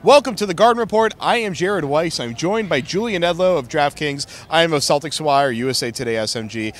Welcome to the Garden Report. I am Jared Weiss. I'm joined by Julian Edlow of DraftKings. I am of Celtics Wire, USA Today SMG.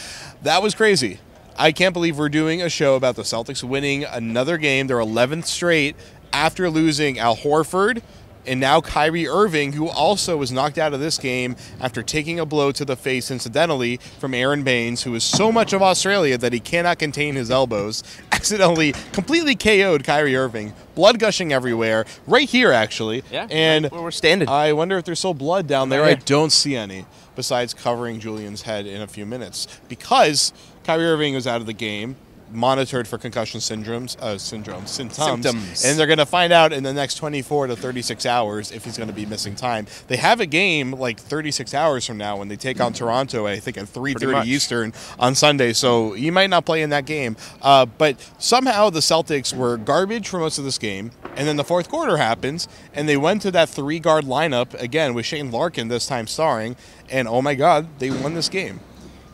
That was crazy. I can't believe we're doing a show about the Celtics winning another game, their 11th straight, after losing Al Horford and now KYRIE IRVING, who also was knocked out of this game after taking a blow to the face, incidentally, from Aaron Baines, who is so much of Australia that he cannot contain his elbows, accidentally completely KO'd KYRIE IRVING. Blood gushing everywhere, right here, actually. Yeah, and right where we're standing. I wonder if there's still blood down there. Right. I don't see any, besides covering Julian's head in a few minutes. Because KYRIE IRVING was out of the game, monitored for concussion symptoms, and they're going to find out in the next 24 to 36 hours if he's going to be missing time. They have a game like 36 hours from now when they take on Toronto, I think at 3:30 Eastern on Sunday, so he might not play in that game. But somehow the Celtics were garbage for most of this game, and then the fourth quarter happens, and they went to that three-guard lineup again with Shane Larkin this time starring, and oh my God, they won this game.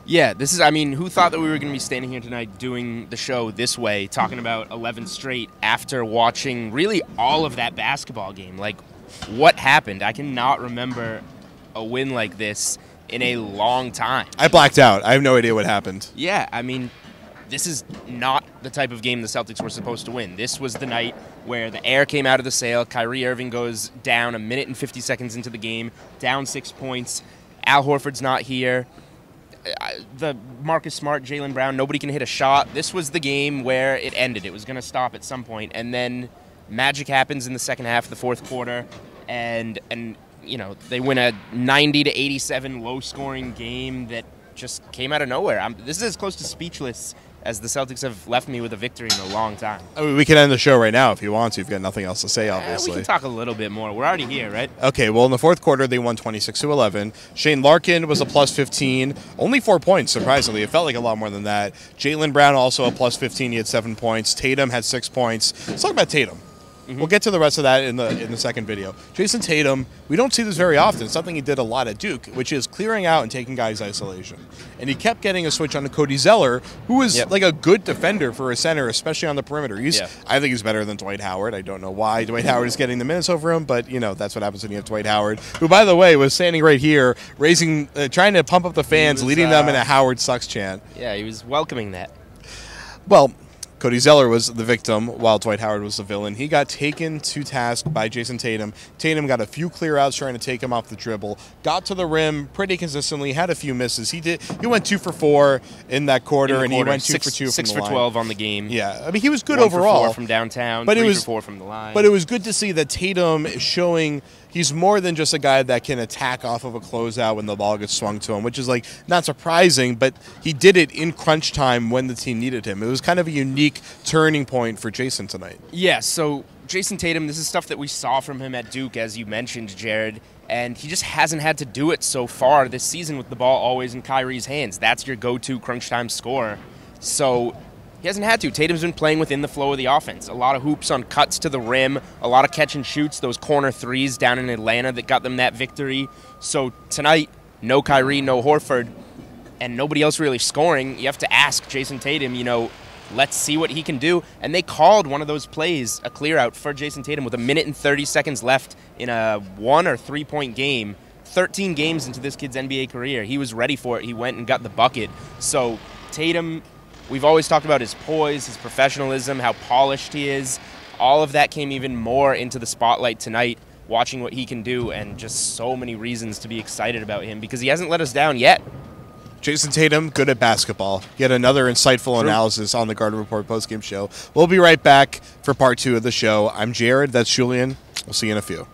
Yeah, this is, I mean, who thought that we were going to be standing here tonight doing the show this way, talking about 11 straight after watching really all of that basketball game? Like, what happened? I cannot remember a win like this in a long time. I blacked out. I have no idea what happened. Yeah, I mean, this is not the type of game the Celtics were supposed to win. This was the night where the air came out of the sail. KYRIE IRVING goes down a minute and 50 seconds into the game, down 6 points. Al Horford's not here. The Marcus Smart, Jaylen Brown, nobody can hit a shot. This was the game where it ended. It was going to stop at some point, and then magic happens in the second half of the fourth quarter, and you know, they win a 90-87 low-scoring game that just came out of nowhere. This is as close to speechless as the Celtics have left me with a victory in a long time. I mean, we can end the show right now if you want to. You've got nothing else to say, obviously. We can talk a little bit more. We're already here, right? Okay, well, in the fourth quarter, they won 26-11. Shane Larkin was a plus 15. Only 4 points, surprisingly. It felt like a lot more than that. Jaylen Brown also a plus 15. He had 7 points. Tatum had 6 points. Let's talk about Tatum. We'll get to the rest of that in the second video. Jason Tatum, we don't see this very often. Something he did a lot at Duke, which is clearing out and taking guys isolation. And he kept getting a switch on to Cody Zeller, who is like a good defender for a center, especially on the perimeter. I think he's better than Dwight Howard. I don't know why Dwight Howard is getting the minutes over him, but you know that's what happens when you have Dwight Howard, who, by the way, was standing right here, trying to pump up the fans, leading them in a Howard sucks chant. Yeah, he was welcoming that. Well, Cody Zeller was the victim while Dwight Howard was the villain. He got taken to task by Jason Tatum. Tatum got a few clear outs trying to take him off the dribble. Got to the rim pretty consistently. Had a few misses. He went 2 for 4 in that quarter, and he went 2 for 2 from the line. 6 for 12 on the game. Yeah, I mean he was good 1 overall. for 4 from downtown. But 3 for 4 from the line. But it was good to see that Tatum is showing he's more than just a guy that can attack off of a closeout when the ball gets swung to him, which is like not surprising, but he did it in crunch time when the team needed him. It was kind of a unique turning point for Jason tonight. Yeah, so Jason Tatum, this is stuff that we saw from him at Duke, as you mentioned, Jared, and he just hasn't had to do it so far this season with the ball always in Kyrie's hands. That's your go-to crunch time scorer. So he hasn't had to. Tatum's been playing within the flow of the offense. A lot of hoops on cuts to the rim, a lot of catch and shoots, those corner threes down in Atlanta that got them that victory. So tonight, no KYRIE, no Horford, and nobody else really scoring. You have to ask Jason Tatum, you know, let's see what he can do. And they called one of those plays, a clear out for Jason Tatum with a minute and 30 seconds left in a 1 or 3 point game. 13 games into this kid's NBA career. He was ready for it. He went and got the bucket. So Tatum, we've always talked about his poise, his professionalism, how polished he is. All of that came even more into the spotlight tonight, watching what he can do, and just so many reasons to be excited about him because he hasn't let us down yet. Jason Tatum, good at basketball. Yet another insightful analysis on the Garden Report postgame show. We'll be right back for part 2 of the show. I'm Jared. That's Julian. We'll see you in a few.